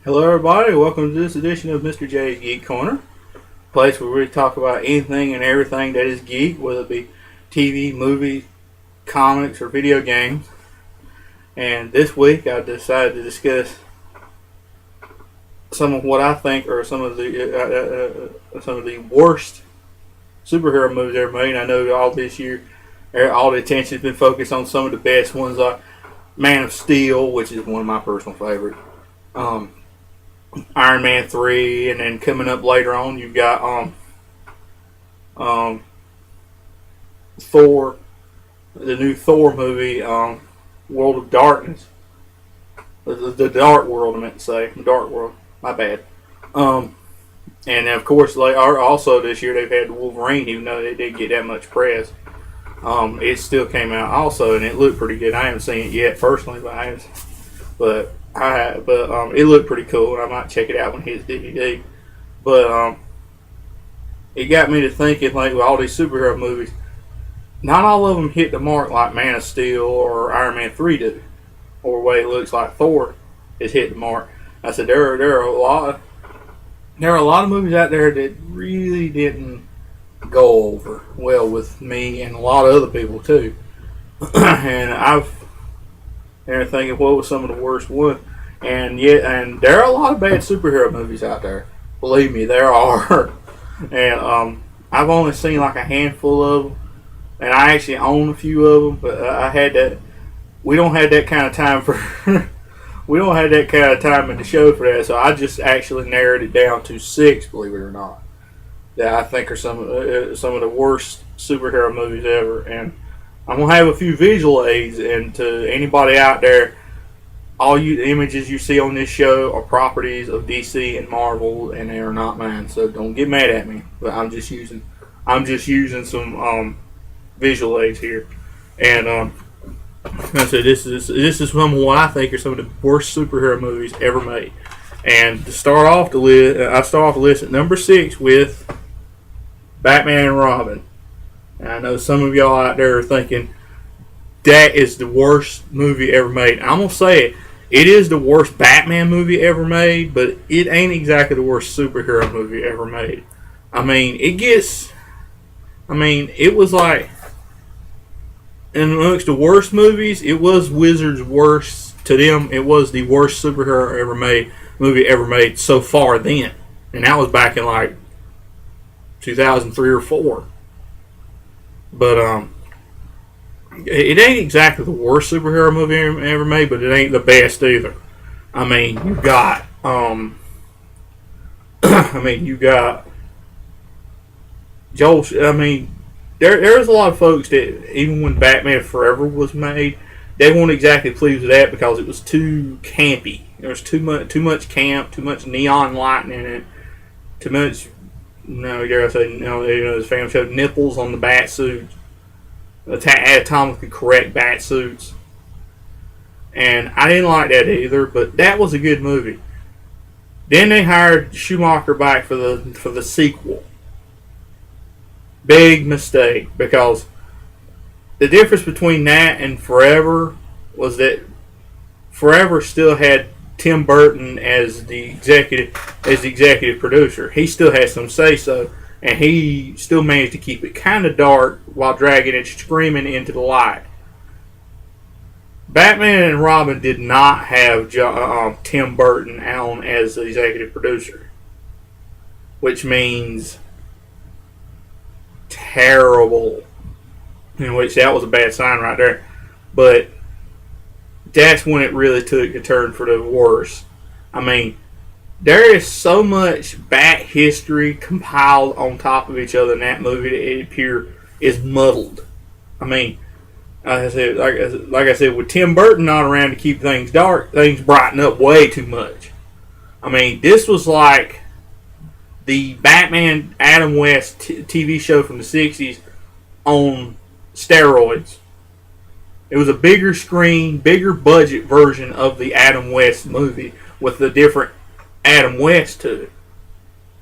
Hello, everybody. Welcome to this edition of Mr. J's Geek Corner, a place where we talk about anything and everything that is geek, whether it be TV, movies, comics, or video games. And this week, I decided to discuss some of what I think are some of the worst superhero movies ever made. I know all this year, all the attention's been focused on some of the best ones, like Man of Steel, which is one of my personal favorites. Iron Man 3, and then coming up later on, you've got Thor, the new Thor movie, World of Darkness, the Dark World. I meant to say Dark World. My bad. And of course, also this year they've had Wolverine, even though they didn't get that much press. It still came out also, and it looked pretty good. I haven't seen it yet personally, but it looked pretty cool, and I might check it out when it hits DVD. But it got me to thinking, like, with all these superhero movies, not all of them hit the mark like Man of Steel or Iron Man 3 do, or the way it looks like Thor has hit the mark. I said there are a lot of movies out there that really didn't go over well with me and a lot of other people too. And thinking what was some of the worst ones. And there are a lot of bad superhero movies out there. Believe me, there are. And I've only seen like a handful of them, and I actually own a few of them. But we don't have that kind of time we don't have that kind of time in the show for that. So I just actually narrowed it down to 6, believe it or not, that I think are some of the worst superhero movies ever. And I'm going to have a few visual aids, and to anybody out there, all the images you see on this show are properties of DC and Marvel, and they are not mine. So don't get mad at me. But I'm just using some visual aids here, and I said this is some of what I think are some of the worst superhero movies ever made. And to start off the list, I start off the list at number 6 with Batman and Robin. And I know some of y'all out there are thinking that is the worst movie ever made. I'm going to say it. It is the worst Batman movie ever made, but it ain't exactly the worst superhero movie ever made. It was like, in amongst the worst movies, it was Wizard's worst. To them, it was the worst superhero movie ever made so far then. And that was back in like 2003 or 4. But it ain't exactly the worst superhero movie ever made, but it ain't the best either. I mean, you got Joel. There's a lot of folks that even when Batman Forever was made, they weren't exactly pleased with that because it was too campy. There was too much camp, too much neon lighting in it, too much. His family showed nipples on the bat suits, anatomically correct bat suits, and I didn't like that either. But that was a good movie. Then they hired Schumacher back for the sequel. Big mistake, because the difference between that and Forever was that Forever still had Tim Burton as the executive producer. He still had some say so, and he still managed to keep it kind of dark while dragging it screaming into the light. Batman and Robin did not have Tim Burton on as the executive producer, which means terrible. In which that was a bad sign right there. But that's when it really took a turn for the worse. I mean, there is so much Bat history compiled on top of each other in that movie that it appears is muddled. I mean, like I said, with Tim Burton not around to keep things dark, things brighten up way too much. I mean, this was like the Batman Adam West TV show from the 60s on steroids. It was a bigger screen, bigger budget version of the Adam West movie with a different Adam West to it.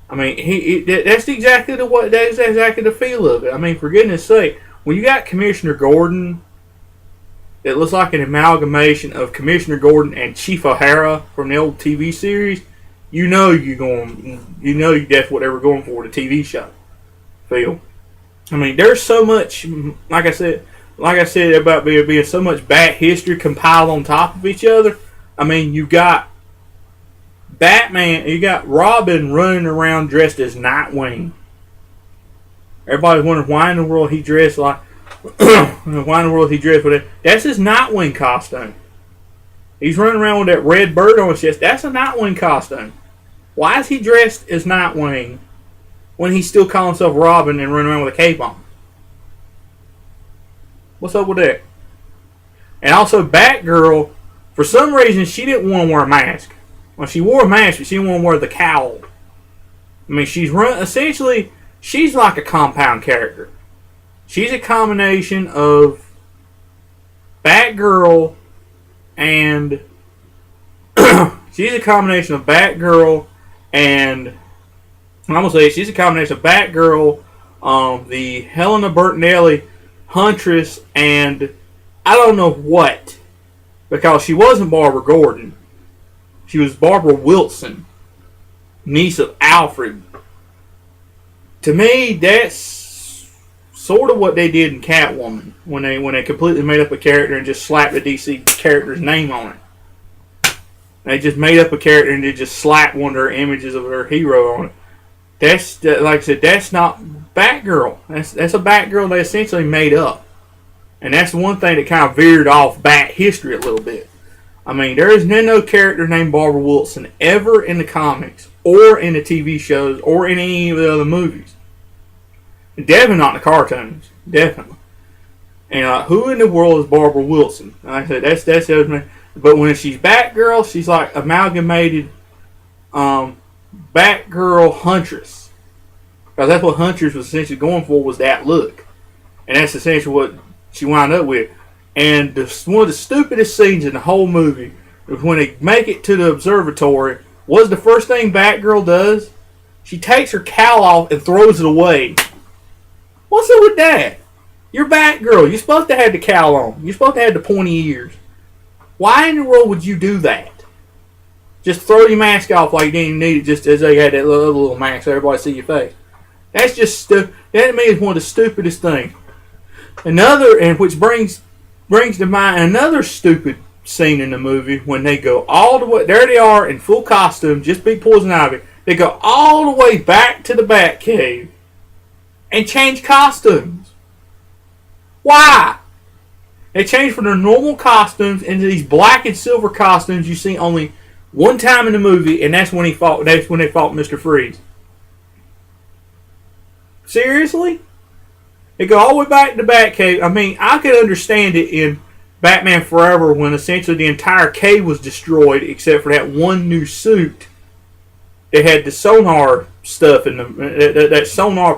I mean, that's exactly the feel of it. I mean, for goodness sake, when you got Commissioner Gordon, it looks like an amalgamation of Commissioner Gordon and Chief O'Hara from the old TV series. that's what they were going for, the TV show. Feel. I mean, there's so much, like I said about being so much bad history compiled on top of each other. I mean, you got Batman, you got Robin running around dressed as Nightwing. Everybody's wondering why in the world he dressed like, why in the world he dressed with it. That's his Nightwing costume. He's running around with that red bird on his chest. That's a Nightwing costume. Why is he dressed as Nightwing when he's still calling himself Robin and running around with a cape on? What's up with that? And also, Batgirl, for some reason, she didn't want to wear a mask. Well, she wore a mask, but she didn't want to wear the cowl. I mean, she's like a compound character. She's a combination of Batgirl and she's a combination of Batgirl and I'm gonna say she's a combination of Batgirl, the Helena Bertinelli Huntress, and I don't know what, because she wasn't Barbara Gordon. She was Barbara Wilson, niece of Alfred. To me, that's sort of what they did in Catwoman when they completely made up a character and just slapped the DC character's name on it. They just made up a character and they just slapped one of her images of her hero on it. That's like I said, that's not Batgirl. That's a Batgirl they essentially made up, and that's the one thing that kind of veered off Bat history a little bit. I mean, there is no character named Barbara Wilson ever in the comics or in the TV shows or in any of the other movies. Definitely not in the cartoons. Definitely. And who in the world is Barbara Wilson? Like I said, that's the other thing. But when she's Batgirl, she's like amalgamated Batgirl Huntress. Because that's what Huntress was essentially going for, was that look. And that's essentially what she wound up with. And one of the stupidest scenes in the whole movie is when they make it to the observatory. What's the first thing Batgirl does? She takes her cowl off and throws it away. What's up with that? You're Batgirl. You're supposed to have the cowl on. You're supposed to have the pointy ears. Why in the world would you do that? Just throw your mask off like you didn't need it, just as they had that little mask so everybody see your face. That's just stupid. That to me is one of the stupidest things. Another, and which brings to mind another stupid scene in the movie, when they go all the way, there they are in full costume, just big Poison Ivy. They go all the way back to the Batcave and change costumes. Why? They changed from their normal costumes into these black and silver costumes you see only one time in the movie, and that's when they fought Mr. Freeze. Seriously? They go all the way back to the Batcave. I mean, I could understand it in Batman Forever when essentially the entire cave was destroyed except for that one new suit that had the sonar stuff in that sonar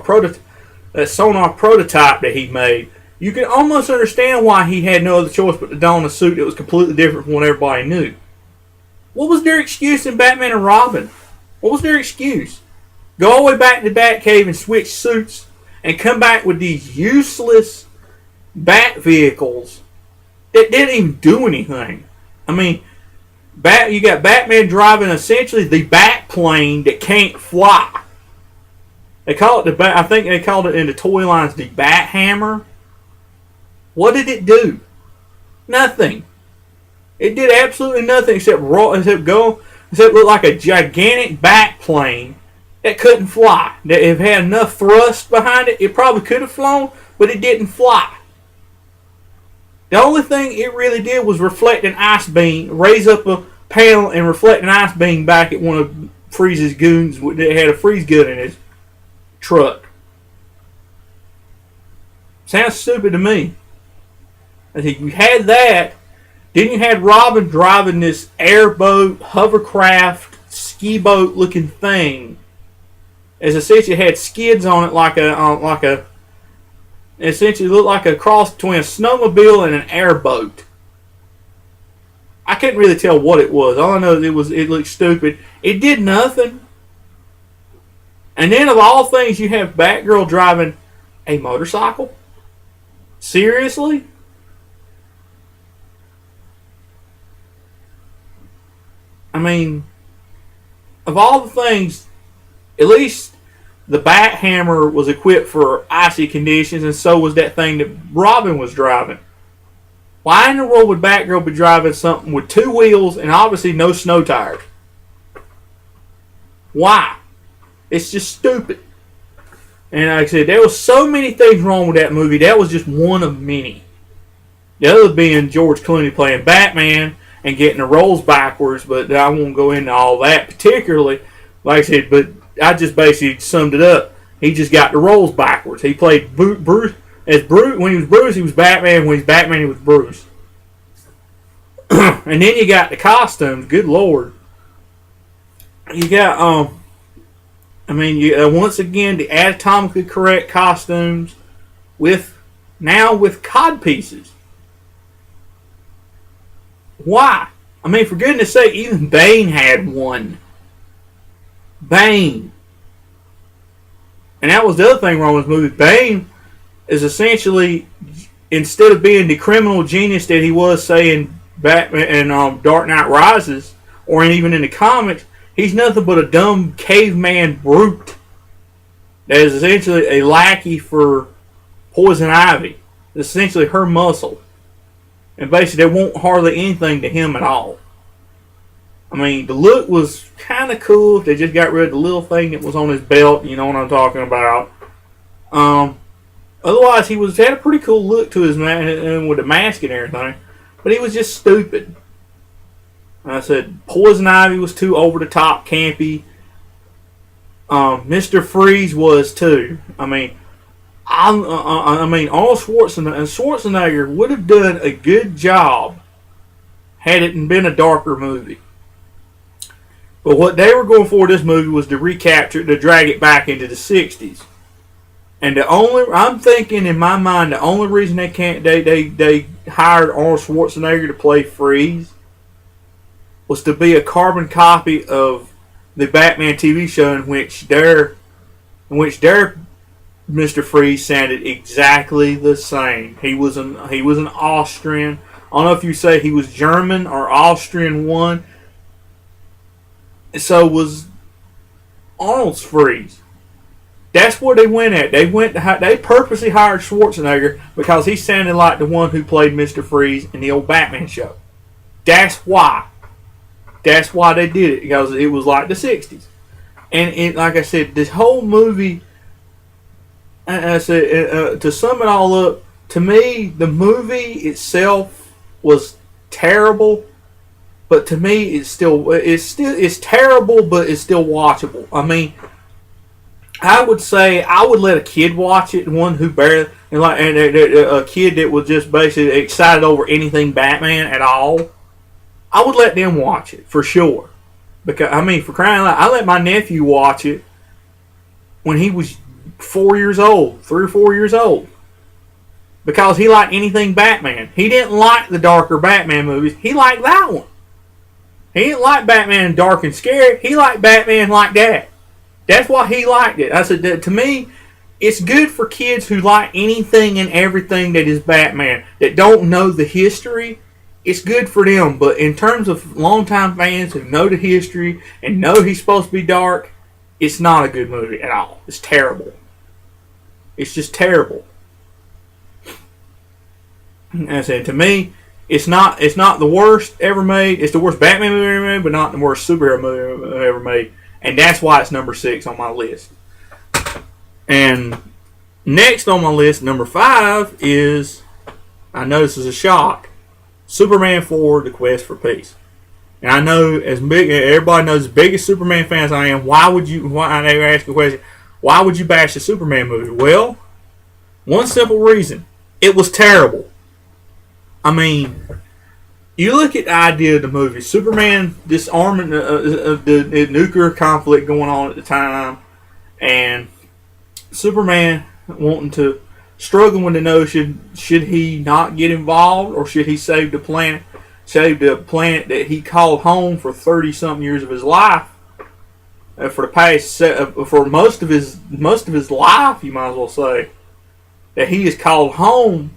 prototype that he made. You can almost understand why he had no other choice but to don a suit that was completely different from what everybody knew. What was their excuse in Batman and Robin? What was their excuse? Go all the way back to the Batcave and switch suits and come back with these useless Bat vehicles that didn't even do anything. I mean, you got Batman driving essentially the Bat plane that can't fly. They call it I think they called it in the toy lines the Bat Hammer. What did it do? Nothing. It did absolutely nothing except look like a gigantic Bat plane that couldn't fly. That if it had enough thrust behind it, it probably could have flown, but it didn't fly. The only thing it really did was reflect an ice beam, raise up a panel and reflect an ice beam back at one of Freeze's goons that had a freeze gun in his truck. Sounds stupid to me. I think you had that. Then you had Robin driving this airboat, hovercraft, ski boat looking thing. As essentially had skids on it essentially looked like a cross between a snowmobile and an airboat. I couldn't really tell what it was. All I know is it looked stupid. It did nothing. And then of all things, you have Batgirl driving a motorcycle? Seriously? I mean, of all the things, at least the Bat Hammer was equipped for icy conditions, and so was that thing that Robin was driving. Why in the world would Batgirl be driving something with two wheels and obviously no snow tires? Why? It's just stupid. And like I said, there was so many things wrong with that movie. That was just one of many. The other being George Clooney playing Batman and getting the roles backwards, but I won't go into all that particularly. Like I said, but I just basically summed it up. He just got the roles backwards. He played Bruce as Bruce. When he was Bruce, he was Batman. When he's Batman, he was Bruce. And then you got the costumes. Good Lord. You got once again the anatomically correct costumes with cod pieces. Why? I mean, for goodness sake, even Bane had one. Bane. And that was the other thing wrong with this movie. Bane is essentially, instead of being the criminal genius that he was, say, in Batman and Dark Knight Rises, or even in the comics, he's nothing but a dumb caveman brute that is essentially a lackey for Poison Ivy. It's essentially her muscle. And basically, there won't hardly anything to him at all. I mean, the look was kind of cool. They just got rid of the little thing that was on his belt. You know what I'm talking about. Otherwise, he had a pretty cool look to his man and with the mask and everything. But he was just stupid. I said Poison Ivy was too over the top, campy. Mr. Freeze was too. I mean, Arnold Schwarzenegger would have done a good job had it been a darker movie. But what they were going for this movie was to drag it back into the 60s. And I'm thinking in my mind, the only reason they hired Arnold Schwarzenegger to play Freeze was to be a carbon copy of the Batman TV show in which their Mr. Freeze sounded exactly the same. He was an Austrian. I don't know if you say he was German or Austrian one. So was Arnold's Freeze. That's what they went at. They purposely hired Schwarzenegger because he sounded like the one who played Mr. Freeze in the old Batman show. That's why. That's why they did it, because it was like the 60s. And like I said, this whole movie, to sum it all up, to me, the movie itself was terrible. But to me, it's terrible, but it's still watchable. I mean, I would say I would let a kid watch it, one who barely, a kid that was just basically excited over anything Batman at all. I would let them watch it for sure, because I mean, for crying out loud, I let my nephew watch it when he was 4 years old, 3 or 4 years old, because he liked anything Batman. He didn't like the darker Batman movies. He liked that one. He didn't like Batman dark and scary. He liked Batman like that. That's why he liked it. I said, to me, it's good for kids who like anything and everything that is Batman, that don't know the history. It's good for them. But in terms of longtime fans who know the history and know he's supposed to be dark, it's not a good movie at all. It's terrible. It's just terrible. And I said, to me, it's not the worst ever made. It's the worst Batman movie ever made, but not the worst superhero movie ever made. And that's why it's number 6 on my list. And next on my list, number 5 is, I know this is a shock, Superman 4: The Quest for Peace. And I know, everybody knows, as big as Superman fans I am, why they ask the question, why would you bash the Superman movie? Well, one simple reason. It was terrible. I mean, you look at the idea of the movie. Superman disarming the nuclear conflict going on at the time, and Superman struggling with the notion, should he not get involved, or should he save the planet that he called home for 30-something years of his life, for most of his life, you might as well say, that he is called home.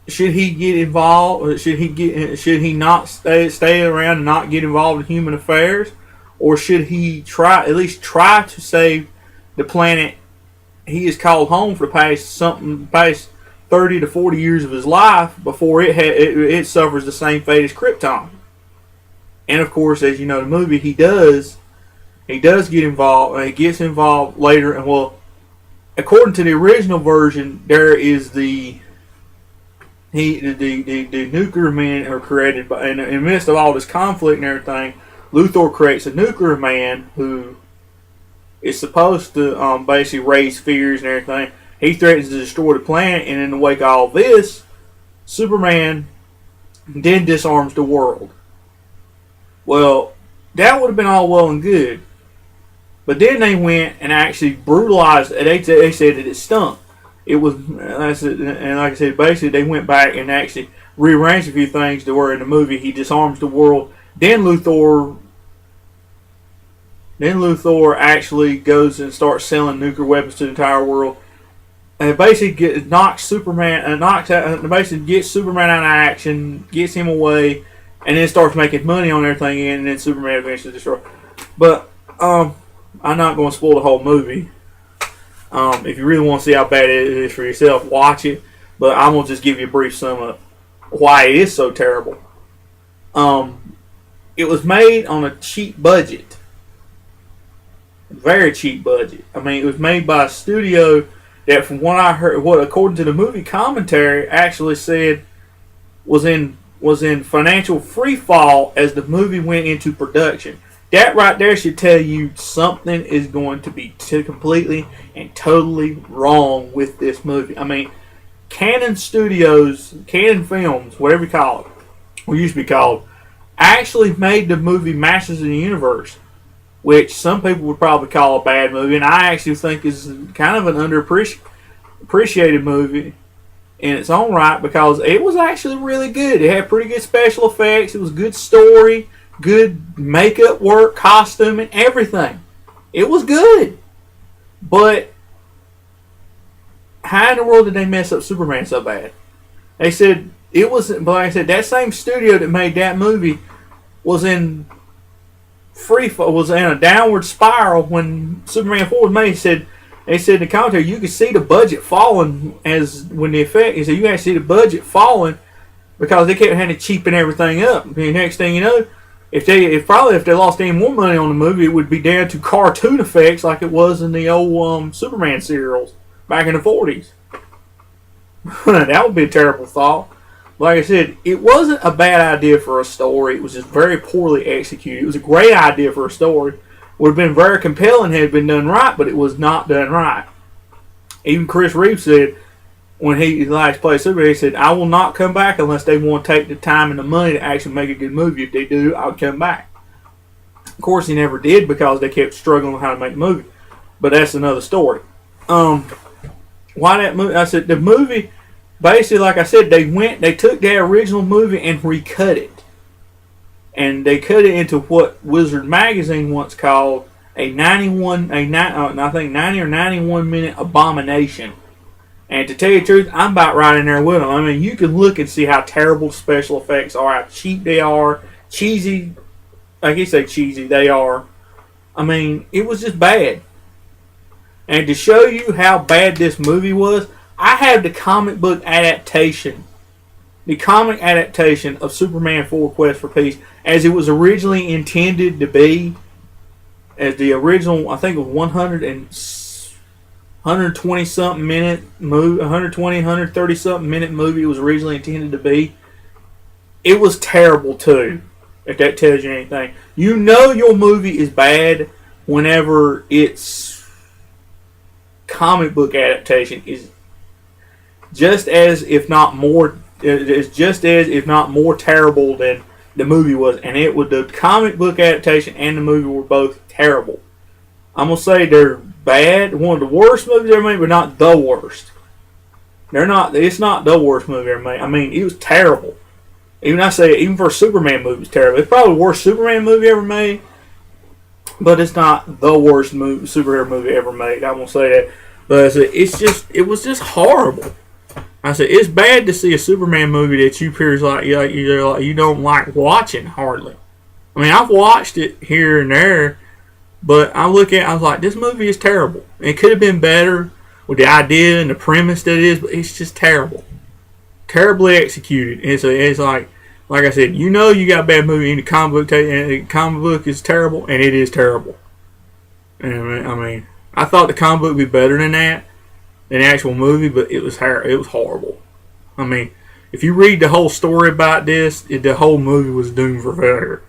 Should he get involved? Or should he not stay around and not get involved in human affairs? or should he at least try to save the planet he is called home for the past 30 to 40 years of his life before it suffers the same fate as Krypton? And of course, as you know, the movie he does get involved. He gets involved later, and well, according to the original version, there is the nuclear men are created by, in the midst of all this conflict and everything. Luthor creates a nuclear man who is supposed to basically raise fears and everything. He threatens to destroy the planet, and in the wake of all this, Superman then disarms the world. Well, that would have been all well and good, but then they went and actually brutalized. They said that it stunk. It was, and like I said, basically they went back and actually rearranged a few things to where in the movie he disarms the world. Then Luthor actually goes and starts selling nuclear weapons to the entire world, and basically knocks Superman, basically gets Superman out of action, gets him away, and then starts making money on everything, and then Superman eventually destroys. But I'm not going to spoil the whole movie. If you really want to see how bad it is for yourself, watch it. But I'm going to just give you a brief sum of why it is so terrible. It was made on a cheap budget. Very cheap budget. I mean, it was made by a studio that, from what I heard, according to the movie commentary, actually said was in financial free fall as the movie went into production. That right there should tell you something is going to be completely and totally wrong with this movie. I mean, Canon Studios, Canon Films, whatever you call it, or used to be called, actually made the movie Masters of the Universe, which some people would probably call a bad movie, and I actually think is kind of an underappreciated movie in its own right, because it was actually really good. It had pretty good special effects. It was a good story, good makeup work, costuming, everything. It was good. But how in the world did they mess up Superman so bad? They said it was, but like I said, that same studio that made that movie was in a downward spiral when Superman 4 was made. They said in the commentary, you could see the budget falling when the effect. He said you can see the budget falling because they kept having to cheapen everything up. The next thing you know, if they lost any more money on the movie, it would be down to cartoon effects like it was in the old Superman serials back in the 40s. That would be a terrible thought. Like I said, it wasn't a bad idea for a story. It was just very poorly executed. It was a great idea for a story. Would have been very compelling had it been done right, but it was not done right. Even Chris Reeves said, when he last played Superman, he said, I will not come back unless they want to take the time and the money to actually make a good movie. If they do, I'll come back. Of course, he never did because they kept struggling on how to make a movie. But that's another story. Why that movie? I said, the movie, basically, like I said, they took that original movie and recut it. And they cut it into what Wizard Magazine once called I think 90 or 91 minute abomination. And to tell you the truth, I'm about right in there with them. I mean, you can look and see how terrible special effects are, how cheap they are, cheesy, like you say cheesy, they are. I mean, it was just bad. And to show you how bad this movie was, I have the comic book adaptation. The comic adaptation of Superman 4 Quest for Peace, as it was originally intended to be, as the original, I think it was 120 something minute movie, 130 something minute movie it was originally intended to be. It was terrible too, if that tells you anything. You know your movie is bad whenever its comic book adaptation is just as, if not more, terrible than the movie was. And it was, the comic book adaptation and the movie were both terrible. I'm gonna say they're bad, one of the worst movies ever made, but not the worst. It's not the worst movie ever made. I mean, it was terrible. Even for a Superman movie, it's terrible. It's probably the worst Superman movie ever made, but it's not the worst superhero movie ever made. I won't say that. But it was just horrible. I said, it's bad to see a Superman movie that you don't like watching hardly. I mean, I've watched it here and there, but I look at it, I was like, this movie is terrible. It could have been better with the idea and the premise that it is, but it's just terrible. Terribly executed. It's like I said, you got a bad movie in the comic book, and the comic book is terrible, and it is terrible. And I mean, I thought the comic book would be better than that, than the actual movie, but it was horrible. I mean, if you read the whole story about this, the whole movie was doomed for failure.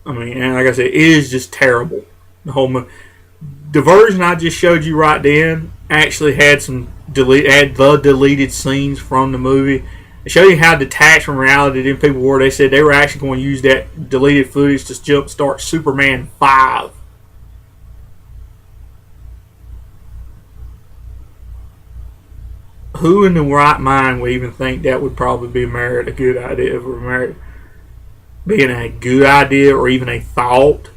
I mean, and like I said, it is just terrible. The whole movie. The version I just showed you right then actually had the deleted scenes from the movie. It showed you how detached from reality them people were. They said they were actually going to use that deleted footage to jumpstart Superman 5. Who in the right mind would even think that would probably be a good idea? Being a good idea or even a thought?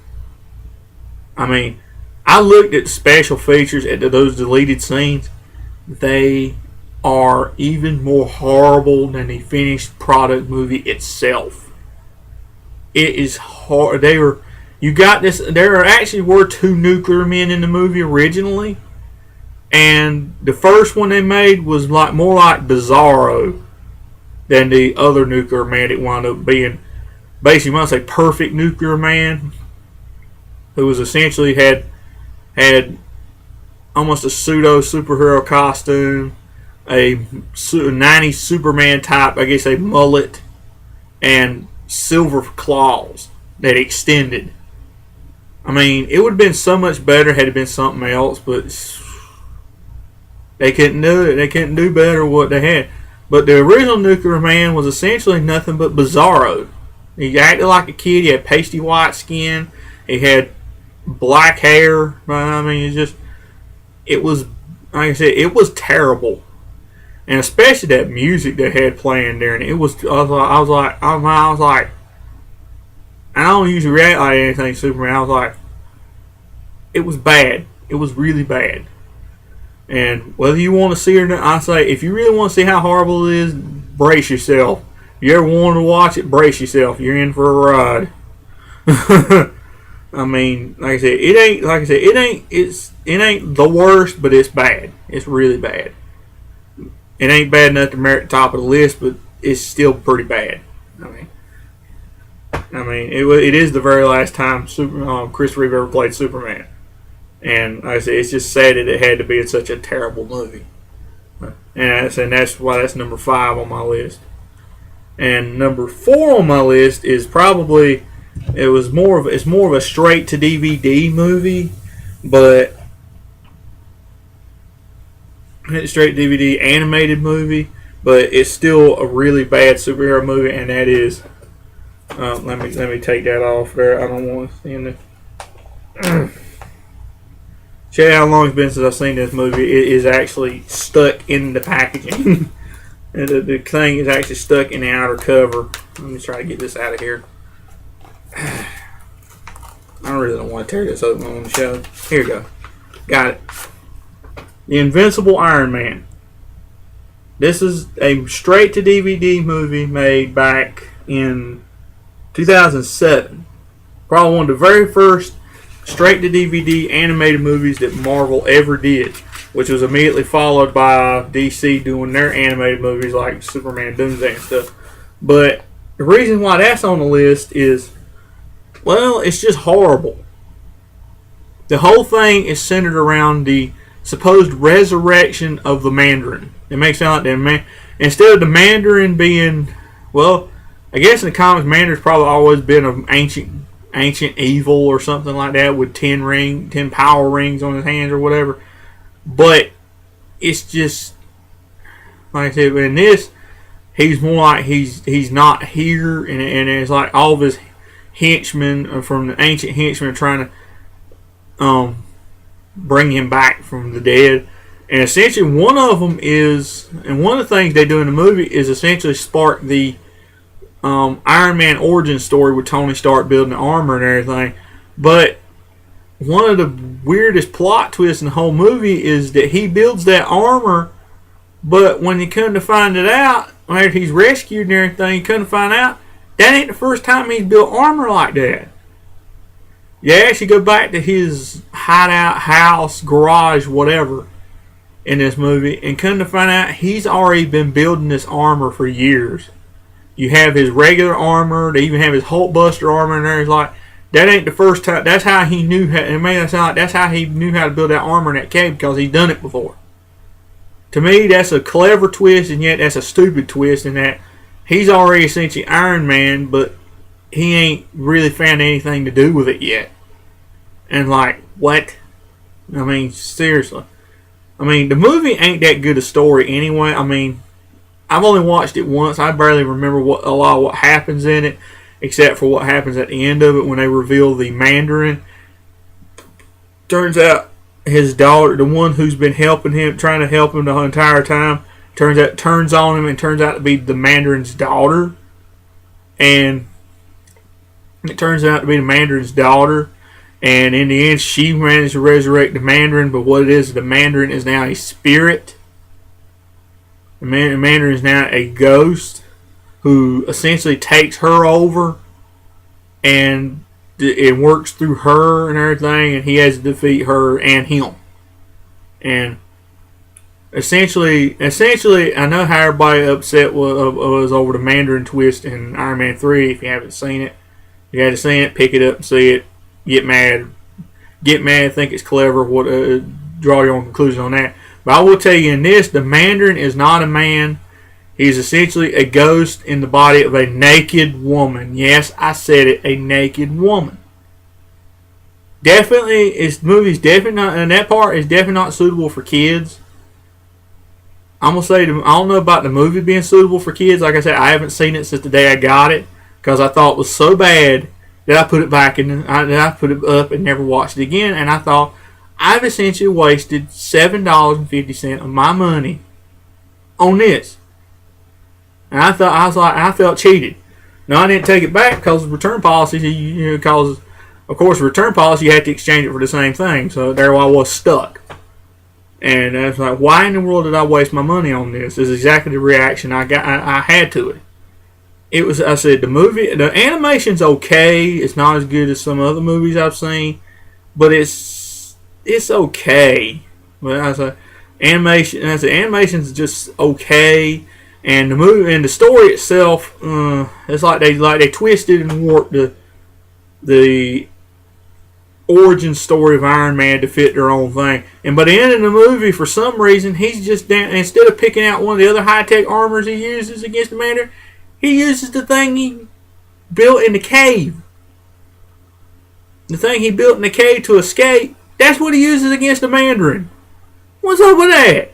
I mean, I looked at the special features at those deleted scenes. They are even more horrible than the finished product movie itself. It is hard. You got this. There actually were 2 nuclear men in the movie originally, and the first one they made was more like Bizarro than the other nuclear man. It wound up being basically, when I say perfect nuclear man, who was essentially had almost a pseudo superhero costume, a 90s Superman type, I guess a mullet, and silver claws that extended. I mean, it would have been so much better had it been something else, but they couldn't do it. They couldn't do better what they had. But the original Nuclear Man was essentially nothing but Bizarro. He acted like a kid. He had pasty white skin. He had black hair. I mean, it was, like I said, it was terrible. And especially that music they had playing there. And I was like, I don't usually react like anything Superman. I was like, it was bad. It was really bad. And whether you want to see it or not, I say, if you really want to see how horrible it is, brace yourself. If you ever want to watch it, brace yourself. You're in for a ride. I mean, like I said, it ain't the worst, but it's bad. It's really bad. It ain't bad enough to merit the top of the list, but it's still pretty bad. I mean, it is the very last time Chris Reeve ever played Superman. And like I said, it's just sad that it had to be in such a terrible movie. And that's why that's number 5 on my list. And number 4 on my list is probably it's more of a straight to DVD movie, but straight DVD animated movie, but it's still a really bad superhero movie, and that is let me take that off there. I don't want to see it. Show you how long it's been since I've seen this movie. It is actually stuck in the packaging. And the thing is actually stuck in the outer cover. Let me try to get this out of here. I really don't want to tear this open on the show. Here we go. Got it. The Invincible Iron Man. This is a straight-to-DVD movie made back in 2007. Probably one of the very first straight-to-DVD animated movies that Marvel ever did, which was immediately followed by DC doing their animated movies like Superman, Doomsday, and stuff. But the reason why that's on the list is, well, it's just horrible. The whole thing is centered around the supposed resurrection of the Mandarin. It makes it sound like instead of the Mandarin being, well, I guess in the comics, Mandarin's probably always been an ancient evil or something like that with 10 power rings on his hands or whatever. But it's just, like I said, in this, he's more like he's not here, and it's like all of his henchmen from the ancient henchmen are trying to bring him back from the dead. And essentially one of them is, and one of the things they do in the movie is essentially spark the Iron Man origin story with Tony Stark building the armor and everything. But one of the weirdest plot twists in the whole movie is that he builds that armor, but when he come to find it out, after he's rescued and everything, he come to find out that ain't the first time he's built armor like that. You actually go back to his hideout, house, garage, whatever, in this movie, and come to find out he's already been building this armor for years. You have his regular armor. They even have his Hulkbuster armor in there. It's like, that ain't the first time. That's how he knew. It made it sound like that's how he knew how to build that armor in that cave, because he's done it before. To me, that's a clever twist, and yet that's a stupid twist in that he's already essentially Iron Man, but he ain't really found anything to do with it yet. And like, what? I mean, seriously. I mean, the movie ain't that good a story anyway. I mean, I've only watched it once. I barely remember a lot of what happens in it, except for what happens at the end of it when they reveal the Mandarin. Turns out his daughter, the one who's been helping him, trying to help him the entire time, turns on him and turns out to be the Mandarin's daughter. And it turns out to be the Mandarin's daughter. And in the end, she managed to resurrect the Mandarin. But what it is, the Mandarin is now a spirit. The Mandarin is now a ghost who essentially takes her over, and it works through her and everything, and he has to defeat her and him. And essentially, I know how everybody upset was over the Mandarin twist in Iron Man 3. If you haven't seen it, you got to see it, pick it up and see it. Get mad, think it's clever. Draw your own conclusion on that. But I will tell you in this, the Mandarin is not a man. He's essentially a ghost in the body of a naked woman. Yes, I said it, a naked woman. Definitely, this movie's definitely not, and that part is definitely not suitable for kids. I'm going to say, I don't know about the movie being suitable for kids. Like I said, I haven't seen it since the day I got it, because I thought it was so bad that I put it back and I put it up and never watched it again. And I thought, I've essentially wasted $7.50 of my money on this. And I felt cheated. Now, I didn't take it back because of return policies. Because of course, return policy, you had to exchange it for the same thing. So there I was stuck. And I was like, why in the world did I waste my money on this? This is exactly the reaction I had to it. It was, I said, the animation's okay. It's not as good as some other movies I've seen, but it's okay. But I said, animation's just okay, and the movie and the story itself, it's like they twisted and warped the origin story of Iron Man to fit their own thing. And by the end of the movie, for some reason, he's just instead of picking out one of the other high-tech armors he uses against the Mandarin, he uses the thing he built in the cave. The thing he built in the cave to escape, that's what he uses against the Mandarin. What's up with that?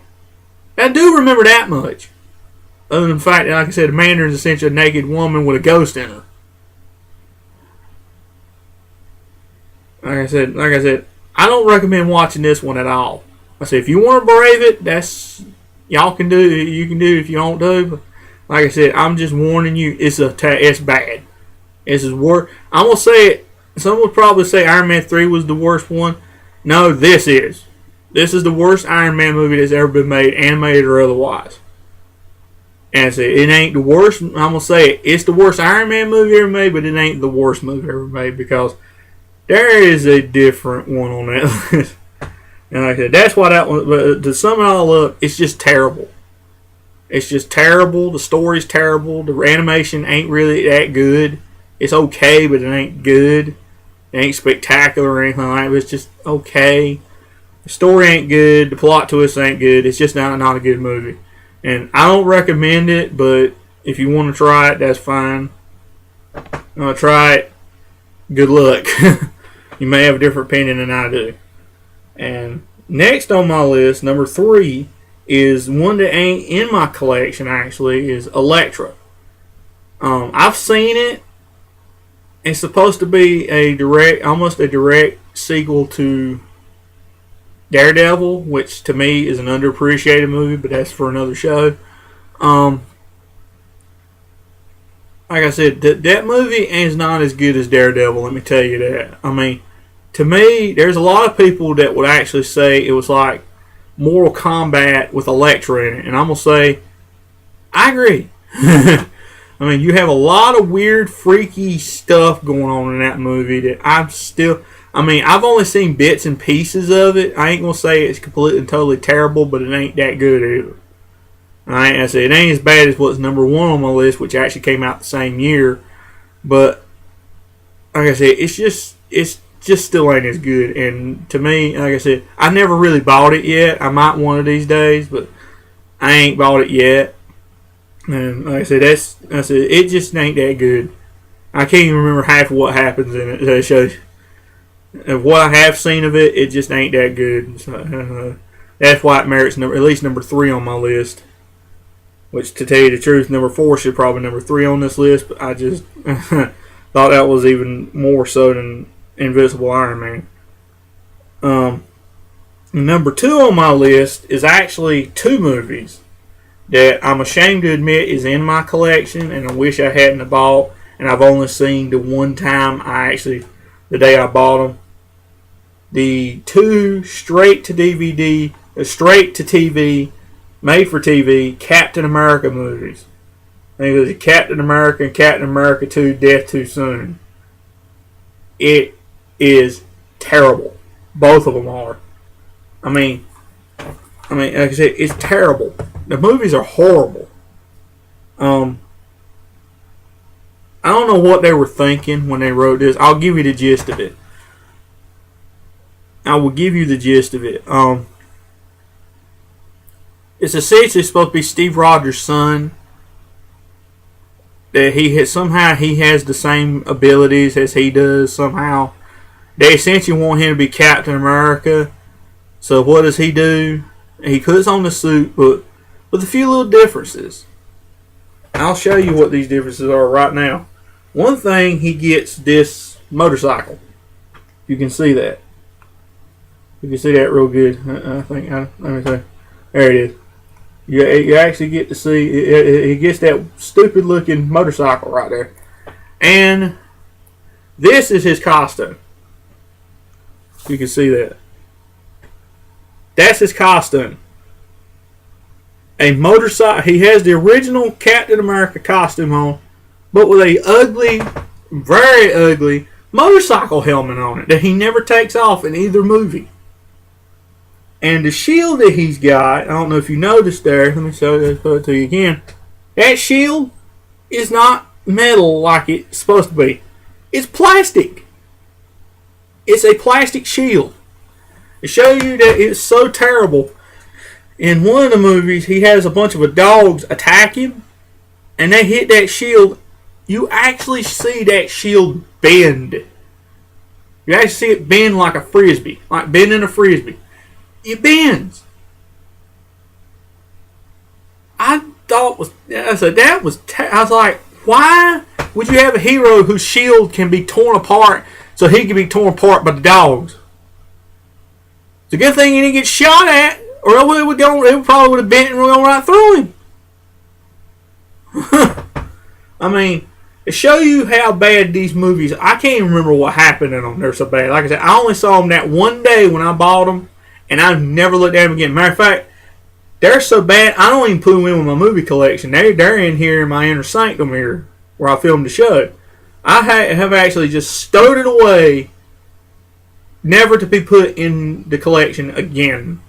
I do remember that much. Other than the fact that, like I said, the Mandarin's essentially a naked woman with a ghost in her. Like I said, I don't recommend watching this one at all. I said, if you want to brave it, that's y'all can do. You can do it if you don't do. But like I said, I'm just warning you. It's bad. This is worse. I'm gonna say it. Some would probably say Iron Man 3 was the worst one. No, this is. This is the worst Iron Man movie that's ever been made, animated or otherwise. And I say it ain't the worst. I'm gonna say it. It's the worst Iron Man movie ever made, but it ain't the worst movie ever made, because there is a different one on that list. And like I said, that's why that one. But to sum it all up, it's just terrible. It's just terrible. The story's terrible. The animation ain't really that good. It's okay, but it ain't good. It ain't spectacular or anything like that. It's just okay. The story ain't good. The plot twist ain't good. It's just not a good movie. And I don't recommend it, but if you want to try it, that's fine. Try it. Good luck. You may have a different opinion than I do. And next on my list, number 3, is one that ain't in my collection, actually, is Elektra. I've seen it. It's supposed to be almost a direct sequel to Daredevil, which to me is an underappreciated movie, but that's for another show. Like I said, that movie is not as good as Daredevil, let me tell you that. I mean, to me, there's a lot of people that would actually say it was like Mortal Kombat with Elektra in it, and I'm going to say, I agree. I mean, you have a lot of weird, freaky stuff going on in that movie that I mean, I've only seen bits and pieces of it. I ain't gonna say it's completely and totally terrible, but it ain't that good either. I said it ain't as bad as what's number one on my list, which actually came out the same year. But like I said, it's just still ain't as good. And to me, like I said, I never really bought it yet. I might one of these days, but I ain't bought it yet. And like I said, it just ain't that good. I can't even remember half of what happens in it. That shows. Of what I have seen of it, it just ain't that good. So, that's why it merits at least number 3 on my list. Which, to tell you the truth, number 4 should probably number 3 on this list. But I just thought that was even more so than Invisible Iron Man. Number 2 on my list is actually 2 movies that I'm ashamed to admit is in my collection, and I wish I hadn't bought. And I've only seen the one time the day I bought them. The 2 straight to DVD, straight to TV, made for TV, Captain America movies. I think it was Captain America and Captain America 2, Death Too Soon. It is terrible. Both of them are. I mean, like I said, it's terrible. The movies are horrible. I don't know what they were thinking when they wrote this. I'll give you the gist of it. I will give you the gist of it. It's essentially supposed to be Steve Rogers' son. That he has the same abilities as he does somehow. They essentially want him to be Captain America. So what does he do? He puts on the suit, but with a few little differences. I'll show you what these differences are right now. One thing, he gets this motorcycle. You can see that. You can see that real good. Let me see. There it is. You actually get to see, he gets that stupid looking motorcycle right there. And this is his costume. You can see that. That's his costume. A motorcycle. He has the original Captain America costume on, but with a ugly, very ugly motorcycle helmet on it that he never takes off in either movie. And the shield that he's got, I don't know if you noticed there. Let me show it to you again. That shield is not metal like it's supposed to be. It's plastic. It's a plastic shield. To show you that it's so terrible, in one of the movies, he has a bunch of dogs attack him, and they hit that shield. You actually see that shield bend. You actually see it bend like a frisbee, like bending a frisbee. It bends. I was like, why would you have a hero whose shield can be torn apart so he can be torn apart by the dogs? It's a good thing he didn't get shot at, or it probably would have bent and gone right through him. I mean, to show you how bad these movies, I can't even remember what happened in them. They're so bad. Like I said, I only saw them that one day when I bought them, and I've never looked at them again. Matter of fact, they're so bad, I don't even put them in with my movie collection. They're in here in my inner sanctum here, where I filmed the show. I have actually just stowed it away, never to be put in the collection again.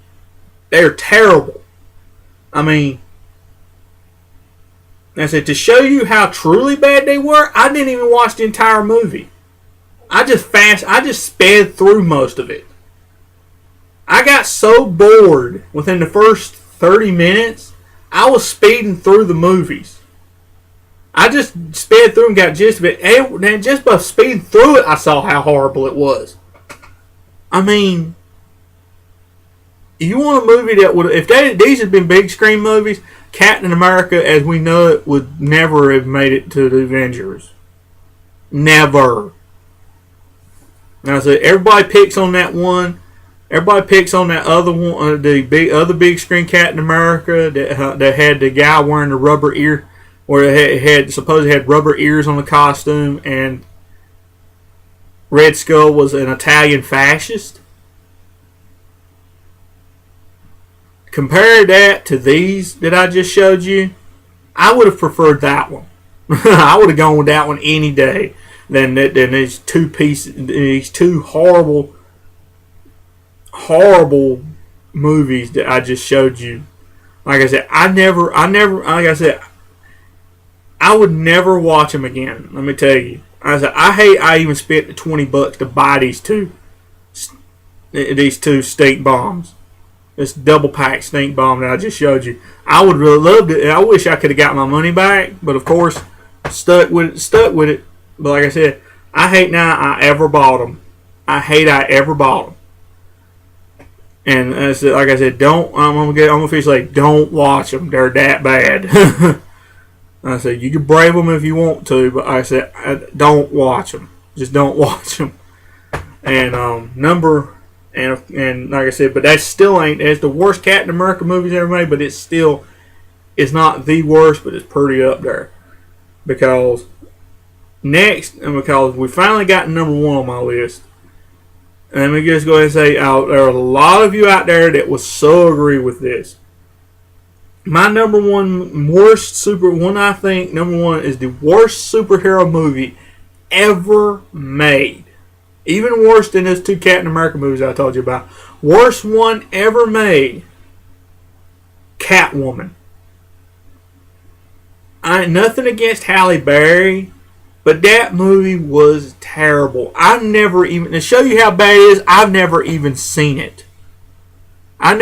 They're terrible. I mean, I said, to show you how truly bad they were, I didn't even watch the entire movie. I just sped through most of it. I got so bored within the first 30 minutes, I was speeding through the movies. I just sped through and got gist of it. And just by speeding through it, I saw how horrible it was. I mean, you want a movie that would, if these had been big screen movies, Captain America as we know it would never have made it to the Avengers. Never. Now, so everybody picks on that one. Everybody picks on that other one, the other big screen Captain America that had the guy wearing the rubber ear, or it supposedly had rubber ears on the costume, and Red Skull was an Italian fascist. Compare that to these that I just showed you, I would have preferred that one. I would have gone with that one any day. than these two horrible movies that I just showed you. Like I said, I would never watch them again. Let me tell you. I even spent the $20 to buy these two stink bombs. This double pack stink bomb that I just showed you. I would really love it. I wish I could have got my money back, but of course, stuck with it. But like I said, I hate now I ever bought them. I ever bought them. And like I said, I'm gonna officially say, don't watch them. They're that bad. I said, you can brave them if you want to, but I said, don't watch them. Just don't watch them. And and like I said, but that still ain't. It's the worst Captain America movies ever made, but it's not the worst, but it's pretty up there. Because we finally got number one on my list. And let me just go ahead and say, there are a lot of you out there that will so agree with this. My number one I think number one is the worst superhero movie ever made. Even worse than those two Captain America movies I told you about. Worst one ever made. Catwoman. I ain't nothing against Halle Berry, but that movie was terrible. To show you how bad it is, I've never even seen it. I've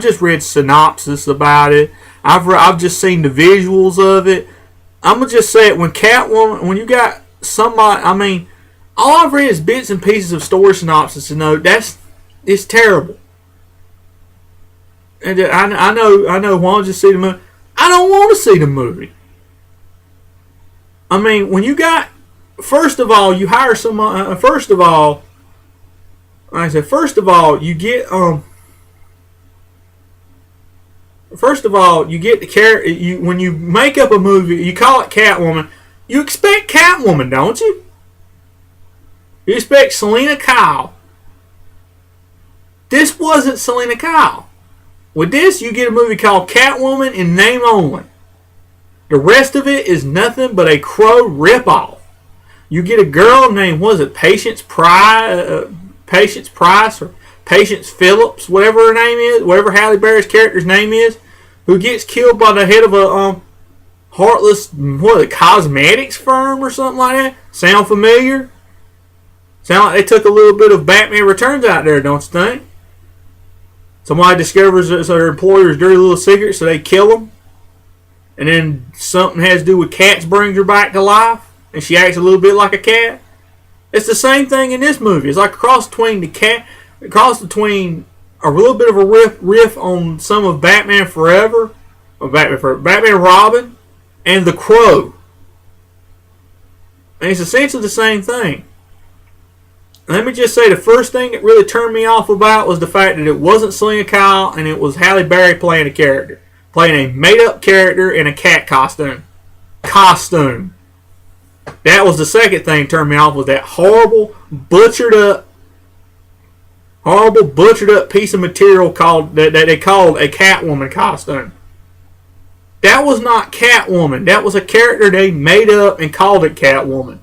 just read synopsis about it. I've just seen the visuals of it. I'm going to just say it. When you got somebody, all I've read is bits and pieces of story synopsis to know it's terrible. And I know, why don't you see the movie? I don't want to see the movie. When you got, first of all, you hire someone, first of all, you get, the character, when you make up a movie, you call it Catwoman, you expect Catwoman, don't you? You expect Selena Kyle. This wasn't Selena Kyle. With this, you get a movie called Catwoman in name only. The rest of it is nothing but a Crow ripoff. You get a girl named, Patience Price or Patience Phillips, whatever her name is, whatever Halle Berry's character's name is, who gets killed by the head of a heartless, cosmetics firm or something like that. Sound familiar? Sound like they took a little bit of Batman Returns out there, don't you think? Somebody discovers their employer's dirty little secret, so they kill them. And then something has to do with cats brings her back to life, and she acts a little bit like a cat. It's the same thing in this movie. It's like a cross between a little bit of a riff on some of Batman Forever, Batman Robin, and The Crow. And it's essentially the same thing. Let me just say, the first thing that really turned me off about was the fact that it wasn't Selena Kyle and it was Halle Berry playing a character. Playing a made-up character in a cat costume. That was the second thing that turned me off, was that horrible, butchered up piece of material that they called a Catwoman costume. That was not Catwoman. That was a character they made up and called it Catwoman.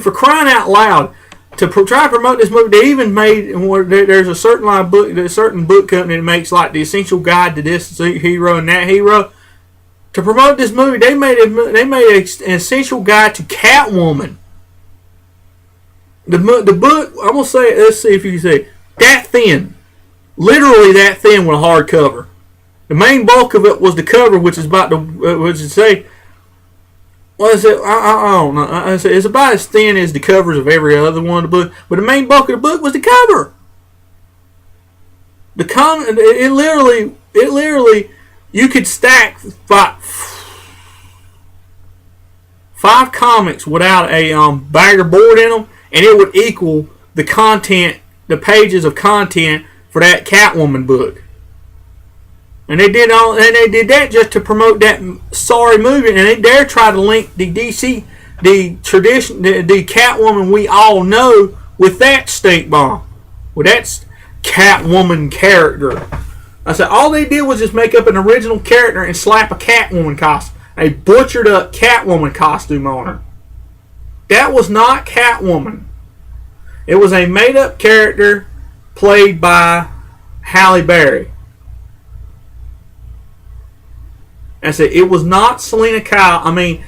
For crying out loud, to try to promote this movie, they even made, there's a certain book company that makes like the essential guide to this hero and that hero. To promote this movie, they made an essential guide to Catwoman. The book, I'm gonna say, let's see if you can see, that thin, literally that thin with a hardcover. The main bulk of it was the cover, which is about it's about as thin as the covers of every other one of the book, but the main bulk of the book was the cover. It literally, you could stack five comics without a bagger board in them, and it would equal the pages of content for that Catwoman book. And they did that just to promote that sorry movie, and they dare try to link the Catwoman we all know with that stink bomb, with that Catwoman character. I said all they did was just make up an original character and slap a Catwoman costume, a butchered up Catwoman costume on her. that was not Catwoman. It was a made-up character played by Halle Berry. I said it was not Selena Kyle. I mean,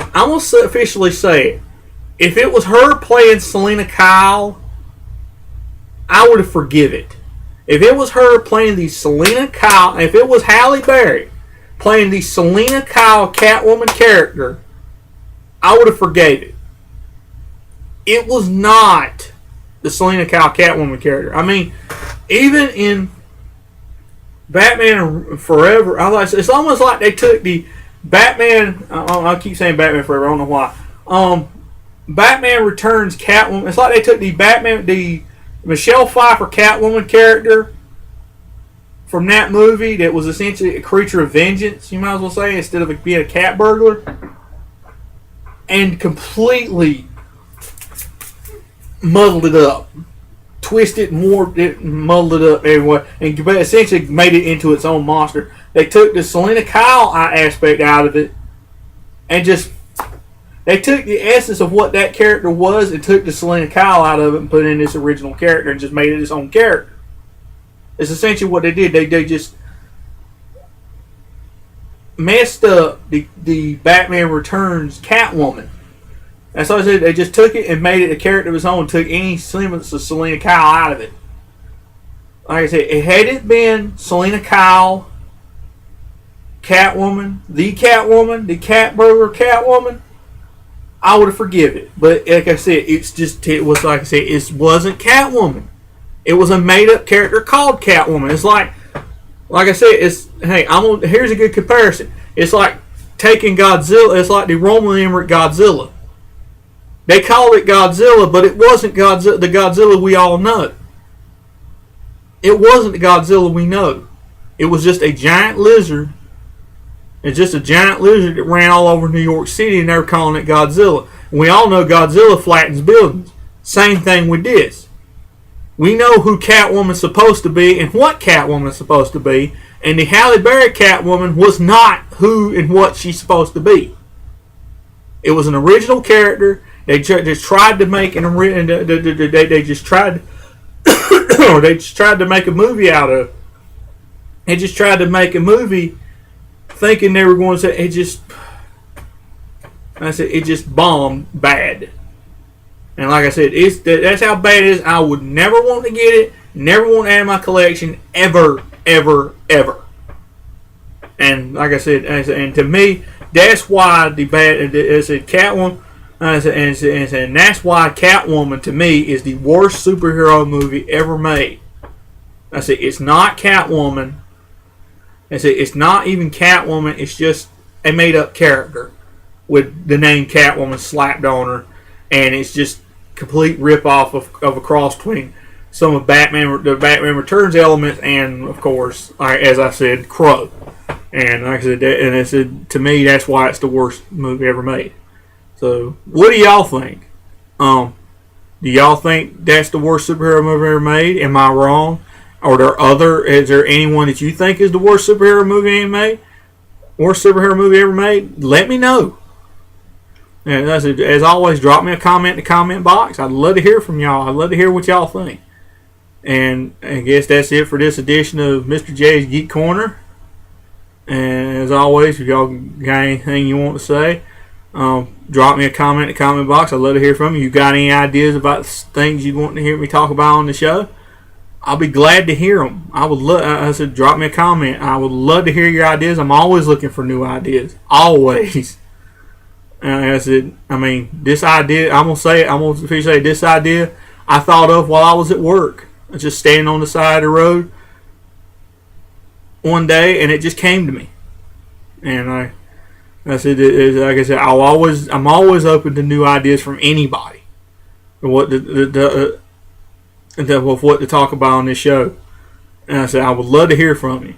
I'm going to officially say it. If it was her playing Selena Kyle, I would have forgive it. If it was her playing the Selena Kyle, if it was Halle Berry playing the Selena Kyle Catwoman character, I would have forgave it. It was not the Selena Kyle Catwoman character. I mean, even in Batman Forever, it's almost like they took the Batman. I keep saying Batman Forever. I don't know why. Batman Returns Catwoman. It's like they took the Michelle Pfeiffer Catwoman character from that movie that was essentially a creature of vengeance, you might as well say, instead of being a cat burglar, and completely muddled it up. Twisted, warped it, muddled it up everywhere, and essentially made it into its own monster. They took the Selena Kyle aspect out of it, and just they took the essence of what that character was and took the Selena Kyle out of it and put in this original character and just made it its own character. It's essentially what they did. They just messed up the Batman Returns Catwoman. That's all I said. They just took it and made it a character of its own. Took any semblance of Selena Kyle out of it. Like I said, had it been Selena Kyle, Catwoman, the cat burglar Catwoman, I would have forgiven it. But like I said, it wasn't Catwoman. It was a made up character called Catwoman. It's like I said, here's a good comparison. It's like taking Godzilla. It's like the Roland Emmerich Godzilla. They called it Godzilla, but it wasn't Godzilla, the Godzilla we all know. It wasn't the Godzilla we know. It was just a giant lizard. It's just a giant lizard that ran all over New York City, and they were calling it Godzilla. We all know Godzilla flattens buildings. Same thing with this. We know who Catwoman's supposed to be and what Catwoman's supposed to be, and the Halle Berry Catwoman was not who and what she's supposed to be. It was an original character. They just tried to make they just tried to make a movie out of. They just tried to make a movie thinking they were going to say it just bombed bad. And like I said, that's how bad it is. I would never want to get it, never want to add my collection, ever, ever, ever. And like I said, and to me, that's why Catwoman. And that's why Catwoman to me is the worst superhero movie ever made. I said it's not Catwoman. I said it's not even Catwoman. It's just a made-up character with the name Catwoman slapped on her, and it's just complete rip-off of a cross between some of the Batman Returns elements, and of course, as I said, Crow. And like I said, to me, that's why it's the worst movie ever made. So, what do y'all think? Do y'all think that's the worst superhero movie ever made? Am I wrong? Is there anyone that you think is the worst superhero movie ever made? Worst superhero movie ever made? Let me know. And as always, drop me a comment in the comment box. I'd love to hear from y'all. I'd love to hear what y'all think. And I guess that's it for this edition of Mr. J's Geek Corner. And as always, if y'all got anything you want to say, drop me a comment in the comment box. I'd love to hear from you. You got any ideas about things you'd want to hear me talk about on the show? I'll be glad to hear them. I said, drop me a comment. I would love to hear your ideas. I'm always looking for new ideas. Always. I said, this idea, I'm going to say this idea I thought of while I was at work. I was just standing on the side of the road one day, and it just came to me. And I said, like I said, I'm always open to new ideas from anybody. What what to talk about on this show. And I said, I would love to hear from you.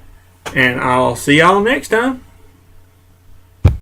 And I'll see y'all next time.